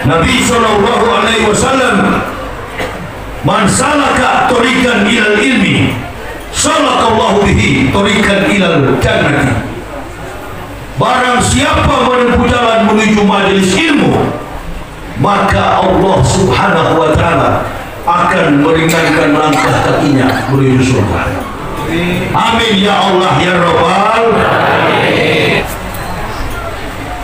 Nabi sallallahu alaihi wasallam, man salaka tariqan ilal ilmi salakallahu bihi tariqan ilal jannati. Barang siapa menempuh jalan menuju majelis ilmu, maka Allah subhanahu wa ta'ala akan meringankan langkah kakinya menuju surga. Amin ya Allah ya Rabbal alamin.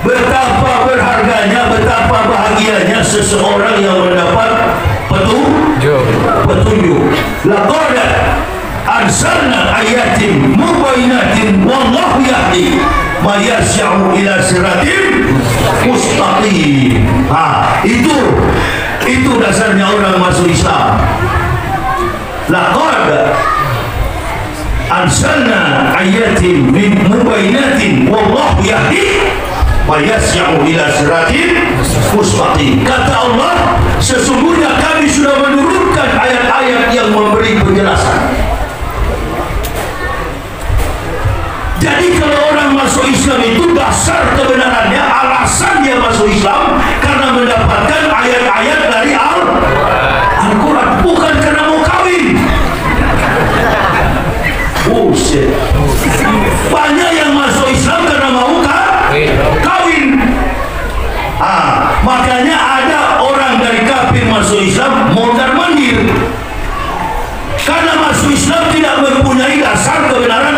Betapa berharganya, betapa bahagianya seseorang yang mendapat petunjuk. Laqad arsalna ayatin mubayyinatin wallahu yahdi may yasha'u ila siratin mustaqim. Itu dasarnya orang masuk Islam. Laqad arsalna ayatin mubayyinatin wallahu yahdi Fayasya'u ila siratin mustaqim. Kata Allah, sesungguhnya kami sudah menurunkan ayat-ayat yang memberi penjelasan. Jadi kalau orang masuk Islam itu dasar kebenarannya, alasan dia masuk Islam karena mendapatkan ayat-ayat dari Al-Quran, bukan karena mau kawin. Buset. Banyak yang masuk Islam karena mau kawin. Makanya ada orang dari kafir masuk Islam mondar-mandir karena masuk Islam tidak mempunyai dasar kebenaran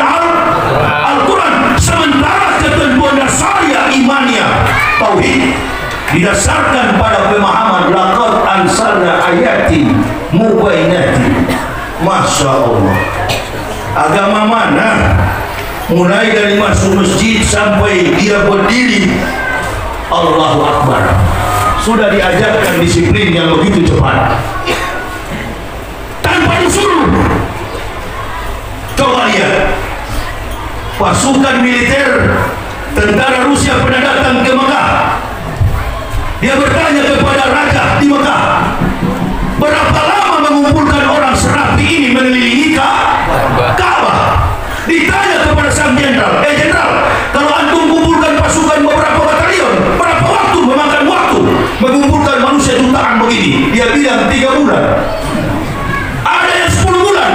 Al-Quran. Sementara ketentuan dasarnya imannya tauhid didasarkan pada pemahaman laqad ansalna ayatin mubayyinatin. Masya Allah. Agama mana? Mulai dari masuk masjid sampai dia berdiri, Allahu Akbar, sudah diajarkan disiplin yang begitu cepat tanpa disuruh. Coba lihat pasukan militer tentara Rusia pernah datang ke Mekah. Dia bertanya kepada raja di Mekah, berapa lama mengumpulkan orang serapi ini mengelilingi Ka'bah? Ditanya kepada sang jenderal, jenderal, kalau antum kumpulkan pasukan beberapa batalion, berapa waktu memakan waktu mengumpulkan manusia jutaan begini? Dia bilang 3 bulan. Ada yang 10 bulan.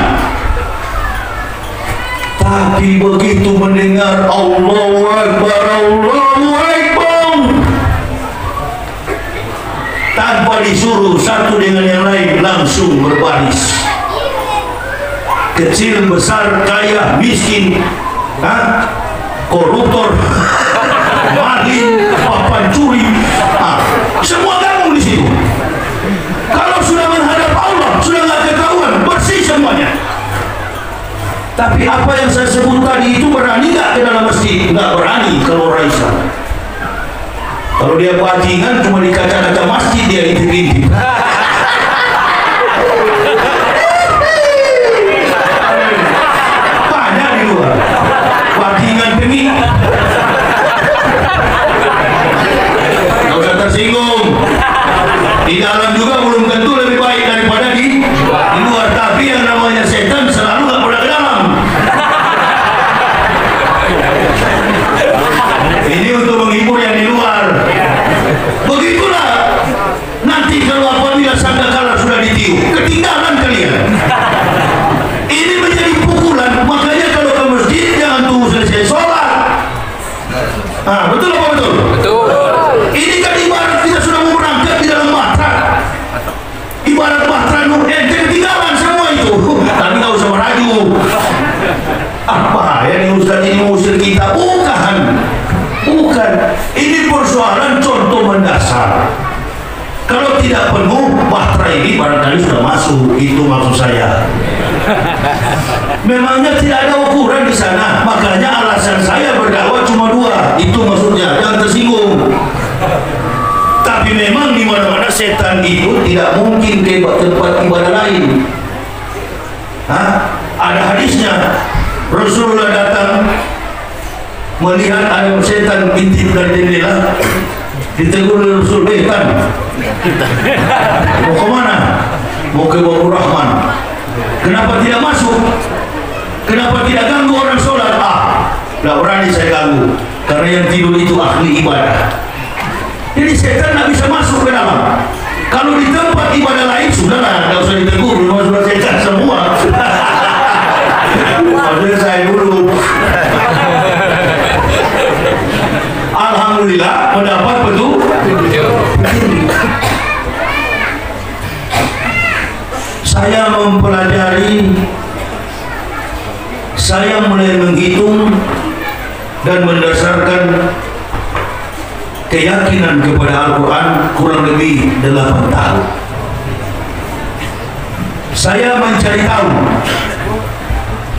Tapi begitu mendengar Allahu Akbar, Allahu Akbar, tanpa disuruh satu dengan yang lain langsung berbaris. Kecil, besar, kaya, miskin, koruptor, maling, pencuri, semua gabung di situ. Kalau sudah menghadap Allah, sudah nggak ketahuan, bersih semuanya. Tapi apa yang saya sebut tadi itu berani nggak ke dalam masjid? Nggak berani kalau orang Islam. Kalau dia bajingan cuma di kaca-kaca masjid dia intip-intip. Bajingan pengik, nggak usah tersinggung. Di dalam juga belum tentu lebih baik daripada di luar. Tapi yang namanya setan selalu nggak pernah ke dalam. Ini untuk menghibur yang di luar. Begitulah nanti kalau apabila sangkakala sudah ditiup, ketinggalan kalian. Ini menjadi pukulan. Makanya kalau ke masjid jangan tunggu selesai sholat. Betul apa betul? Betul. Ini kan ibarat kita sudah mau berangkat di dalam bahtera. Ibarat bahtera ketinggalan semua itu. Tapi nggak usah merayu. Apa ya ini Ustaz ini mengusir kita? Bukan. Ini persoalan contoh mendasar. Kalau tidak penuh bahtera ini barangkali sudah masuk. Itu maksud saya. Memangnya tidak ada ukuran di sana. Makanya alasan saya berdakwah cuma 2. Itu maksudnya, jangan tersinggung. Tapi memang di mana-mana setan itu tidak mungkin ke tempat ibadah lain. Ada hadisnya. Rasulullah datang melihat ada setan intip dari jendela. Ditegur oleh Rasul, kan? Mau kemana? Mau ke Babu Rahman. Kenapa tidak masuk? Kenapa tidak ganggu orang sholat? Tidak berani saya ganggu, karena yang tidur itu ahli ibadah. Jadi setan tidak bisa masuk ke dalam. saya mempelajari, saya mulai menghitung dan mendasarkan keyakinan kepada Al-Quran kurang lebih 8 tahun. Saya mencari tahu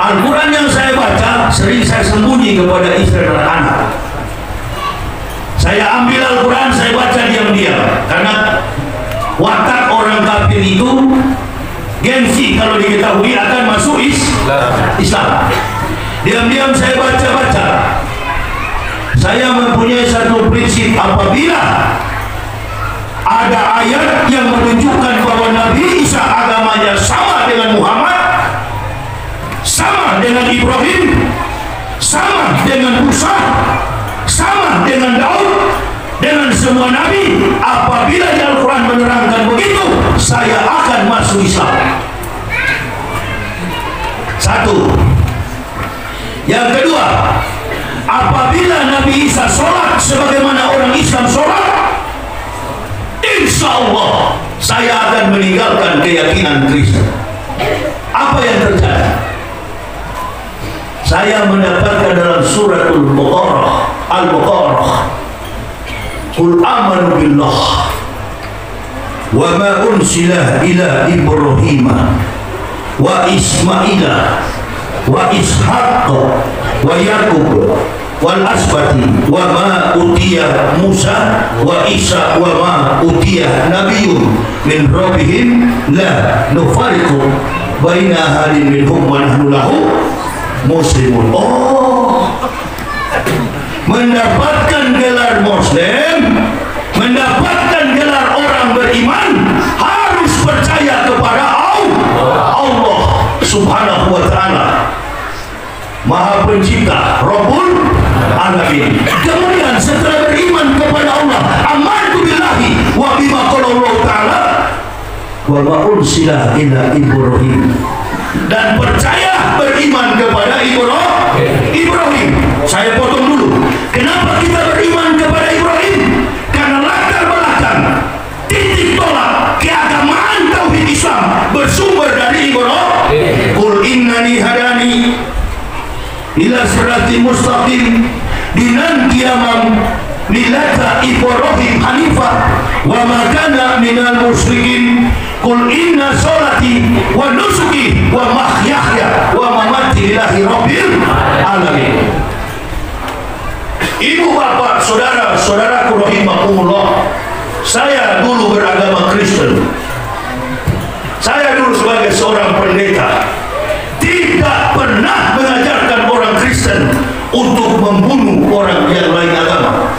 Al-Quran yang saya baca sering saya sembunyi kepada istri dan anak. Saya ambil Al-Quran, saya baca diam-diam, karena watak orang kafir itu gengsi kalau diketahui akan masuk Islam. Diam-diam saya baca-baca. Saya mempunyai satu prinsip, apabila ada ayat yang menunjukkan bahwa Nabi Isa agamanya sama dengan Muhammad, sama dengan Ibrahim, sama dengan Musa, sama dengan Daud, dengan semua Nabi, apabila di Al-Quran menerangkan begitu, saya akan masuk Islam. Satu. Yang kedua, apabila Nabi Isa sholat sebagaimana orang Islam sholat, insya Allah saya akan meninggalkan keyakinan Kristen. Apa yang terjadi? Saya mendapatkan dalam suratul Baqarah, Al-Baqarah, Qul amanu billah wa ma unsila ila Ibrahim wa Ismaila wa Ishaq wa Yaqub wal asbati wa ma utiya Musa wa Isa wa ma utiya nabiyyun min rabbihim la nufariqu baina ahadin minhum wa nahnu lahu muslimun. Oh, mendapatkan gelar Muslim, mendapatkan gelar orang beriman, harus percaya kepada Allah Subhanahu wa ta'ala, Maha Pencipta, Rabbul Alamin. Kemudian setelah beriman kepada Allah, amantu billahi wa bima qala Allah ta'ala wa ma ursila ila Ibrahim, dan percaya beriman kepada Ibrahim. Saya potong dulu. Kenapa kita beriman kepada Ibrahim? Karena latar belakang titik tolak keagamaan tauhid Islam bersumber dari Ibrahim. Qul innani hadani ila siratin mustaqim dinan qiyamam millata Ibrahim hanifah wa ma kana minal musyrikin. Qul inna sholati wa nusuki wa mahyaya wa mamati lillahi rabbil alamin. Ibu bapak, saudara-saudaraku rahimakumullah, saya dulu beragama Kristen. Saya dulu sebagai seorang pendeta tidak pernah mengajarkan orang Kristen untuk membunuh orang yang lain agama.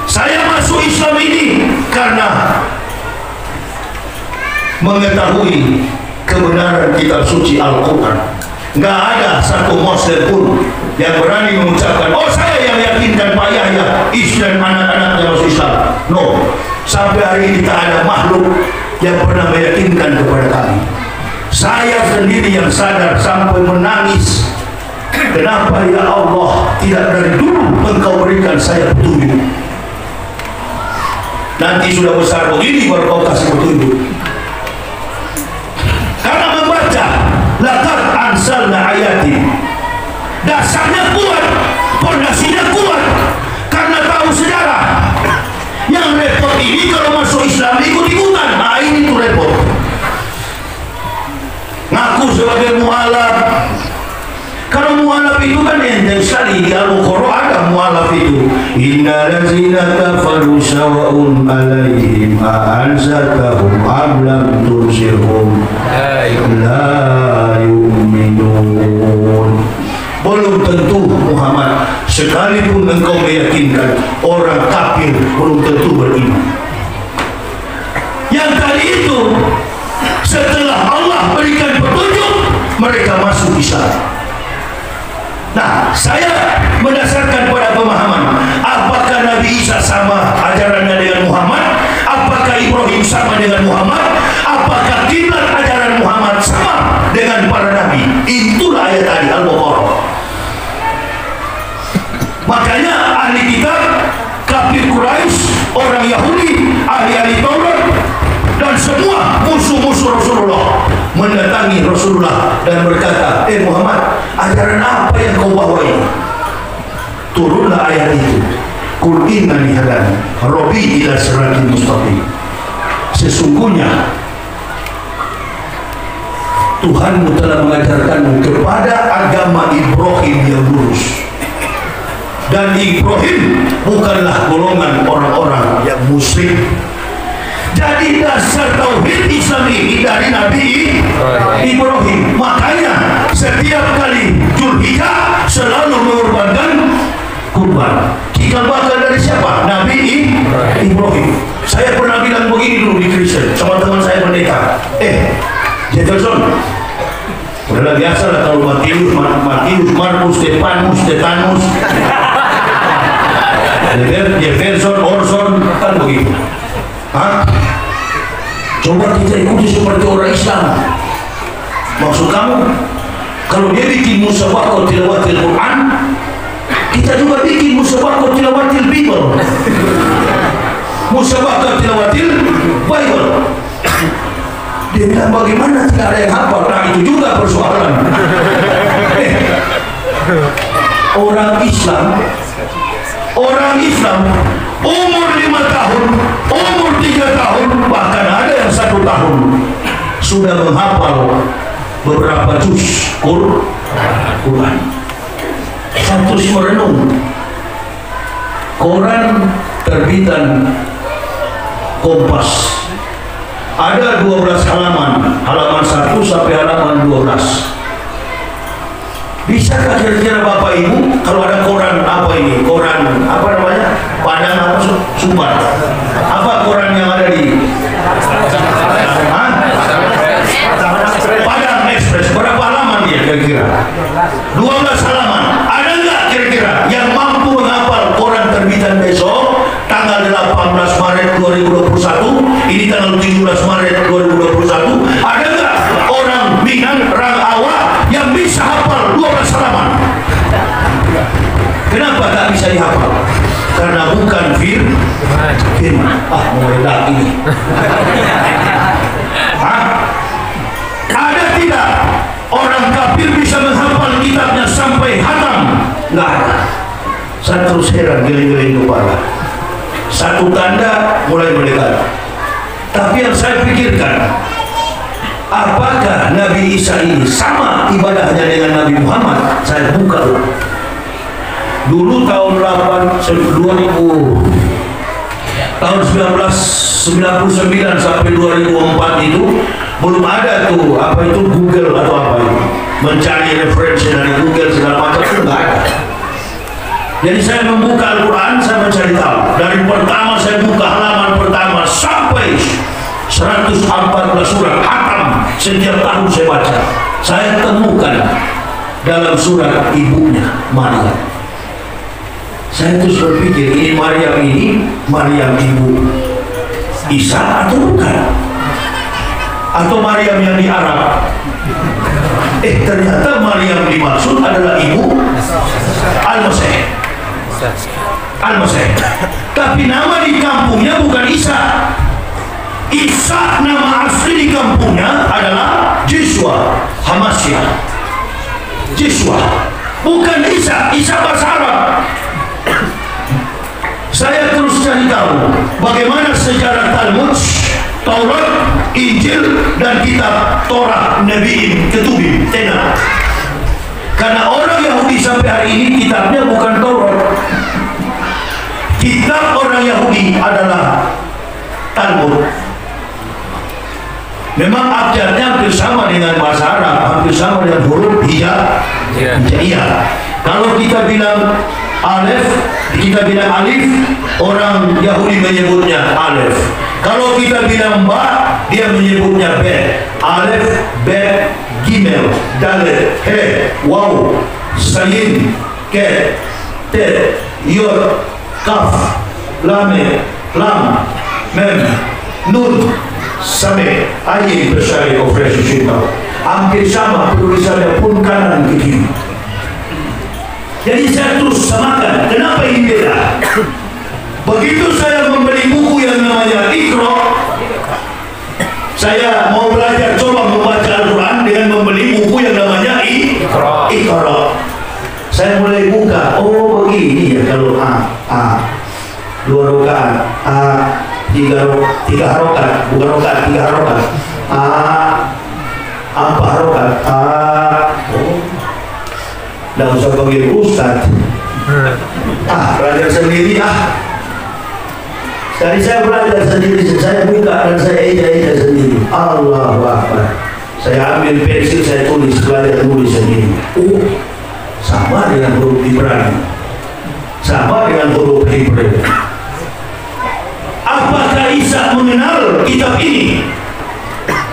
Saya masuk Islam ini karena mengetahui kebenaran kitab suci Al-Quran. Nggak ada satu Muslim pun yang berani mengucapkan, oh saya yang yakinkan Pak Yahya, istri dan anak-anaknya masuk Islam. No, sampai hari ini tak ada makhluk yang pernah meyakinkan kepada kami. Saya sendiri yang sadar sampai menangis, kenapa ya Allah tidak dari dulu Engkau berikan saya petunjuk? Nanti sudah besar begini baru Kau kasih petunjuk. Karena membaca laqad anzalna ayati, dasarnya kuat, pondasinya kuat, karena tahu sejarah. Yang repot ini kalau masuk Islam ikut-ikutan, nah ini tuh repot. Ngaku sebagai mu'alaf. Kalau mu'alaf itu kan enteng sekali, di Al-Quran ada mu'alaf itu. Inna lazina kafaru sawa'un alaihim a'anzatahum am lam tunzirhum la yu'minun. Belum tentu Muhammad, sekalipun engkau meyakinkan, orang kafir belum tentu beriman. Yang tadi itu setelah Allah berikan petunjuk, mereka masuk Islam. Nah, saya mendasarkan pada pemahaman, apakah Nabi Isa sama ajarannya dengan Muhammad? Apakah Ibrahim sama dengan Muhammad? Apakah kiblat ajaran Muhammad sama dengan para nabi? Itulah ayat tadi Al-Baqarah. Makanya ahli kitab, kafir Quraisy, orang Yahudi, ahli-ahli Taurat, dan semua musuh-musuh Rasulullah mendatangi Rasulullah dan berkata, Muhammad, ajaran apa yang kau bawa ini? Turunlah ayat itu, Qul innani hadani Rabbi ila siratin mustaqim. Sesungguhnya Tuhanmu telah mengajarkanmu kepada agama Ibrahim yang lurus. Dan Ibrahim bukanlah golongan orang-orang yang musyrik. Jadi dasar tauhid Islam ini dari Nabi Ibrahim. Makanya setiap kali Dzulhijjah selalu mengorbankan kurban. Cikal bakal dari siapa? Nabi Ibrahim. Saya pernah bilang begini dulu di Kristen sama teman saya pendeta. Jefferson, udahlah biasa lah kalau Matius, Markus, Stefanus, Jefferson, Orson, kan begitu. Coba kita ikuti seperti orang Islam. Maksud kamu, kalau dia bikin musabaqah tilawatil Quran, kita juga bikin musabaqah tilawatil Bible. Musabaqah tilawatil Bible. Dia bilang, bagaimana tidak ada yang hafal? Nah, itu juga persoalan. Orang Islam umur 5 tahun, umur 3 tahun, bahkan ada yang 1 tahun sudah menghafal beberapa juz Quran. Satu merenung. Koran terbitan Kompas ada 12 halaman 1 sampai halaman 12. Bisakah kira-kira Bapak Ibu kalau ada koran apa ini? Koran apa namanya? Padang apa Sumbar? Apa koran yang ada di Padang Express? Berapa halaman dia kira-kira? 12 halaman. Ada nggak kira-kira yang mampu menghafal koran terbitan besok tanggal 18 Maret 2021? Ini tanggal 17 Maret 2021. Ada nggak orang Minang, Rangawa yang bisa hafal 12 halaman? Kenapa tak bisa dihafal? Karena bukan firman. Meledak ini. Ada tidak orang kafir bisa menghafal kitabnya sampai hatam? Nggak ada. Saya terus heran, geling-geling kepala. Satu tanda mulai mendekat. Tapi yang saya pikirkan, apakah Nabi Isa ini sama ibadahnya dengan Nabi Muhammad? Saya buka dulu tahun 1999 sampai 2004 itu belum ada tuh apa itu Google atau apa itu mencari referensi dari Google segala macam, itu nggak ada. Jadi saya membuka Al-Quran, saya mencari tahu. Dari pertama saya buka halaman pertama sampai 114 surat hatam setiap tahun saya baca. Saya temukan dalam surat ibunya Maryam. Saya terus berpikir, ini Maryam ibu Isa atau bukan? Atau Maryam yang di Arab? Ternyata Maryam dimaksud adalah ibu Al-Masih. Tapi nama di kampungnya bukan Isa. Isa nama asli di kampungnya adalah Joshua Hamasya. Joshua, bukan Isa. Isa bahasa Arab. Saya terus cari tahu bagaimana sejarah Talmud, Taurat, Injil, dan kitab Torah Nebi'im, Ketubim, Tenah. Karena orang Yahudi sampai hari ini kitabnya bukan Taurat. Kitab orang Yahudi adalah Talmud. Memang abjadnya hampir sama dengan bahasa Arab, hampir sama dengan huruf hijaiyah. Kalau kita bilang alif, kita bilang alif, orang Yahudi menyebutnya alif. Kalau kita bilang ba, dia menyebutnya be. Alif, be, gimel, dalet, he, waw, sayin, ke, te, yod, kaf, lame, lam, mem, nun, same, ayin bersari operasi cinta. Hampir sama tulisannya pun kanan ke kiri. Jadi saya terus samakan. Kenapa ini beda? Begitu saya membeli buku yang namanya Iqra, saya mau belajar coba membaca Al-Quran. 3 harokat, bukan rokat, 3 harokat. Apa harokat? Nggak usah panggil ustaz. Belajar sendiri Sekali saya belajar sendiri, saya buka dan saya eja sendiri. Allahu Akbar. Saya ambil pensil, saya tulis, belajar tulis sendiri. Sama dengan huruf Ibrani, sama dengan huruf Hebrew. Apakah Isa mengenal kitab ini?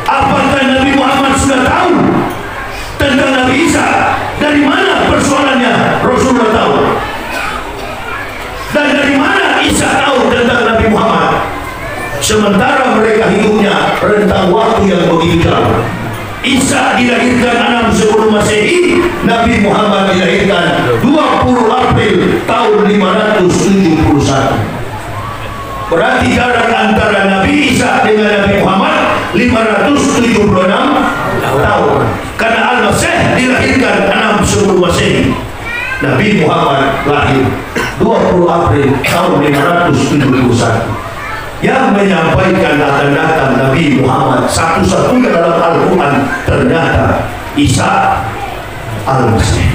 Apakah Nabi Muhammad sudah tahu tentang Nabi Isa? Dari mana persoalannya Rasulullah tahu? Dan dari mana Isa tahu tentang Nabi Muhammad? Sementara mereka hidupnya rentang waktu yang begitu jauh. Isa dilahirkan 6 sebelum Masehi, Nabi Muhammad dilahirkan 20 April tahun 571. Berarti jarak antara Nabi Isa dengan Nabi Muhammad 576 tahun. Karena Al-Masih dilahirkan 6 sebelum Masehi, Nabi Muhammad lahir 20 April tahun 571. Yang menyampaikan akan datang Nabi Muhammad satu-satunya dalam Al-Quran ternyata Isa Al-Masih.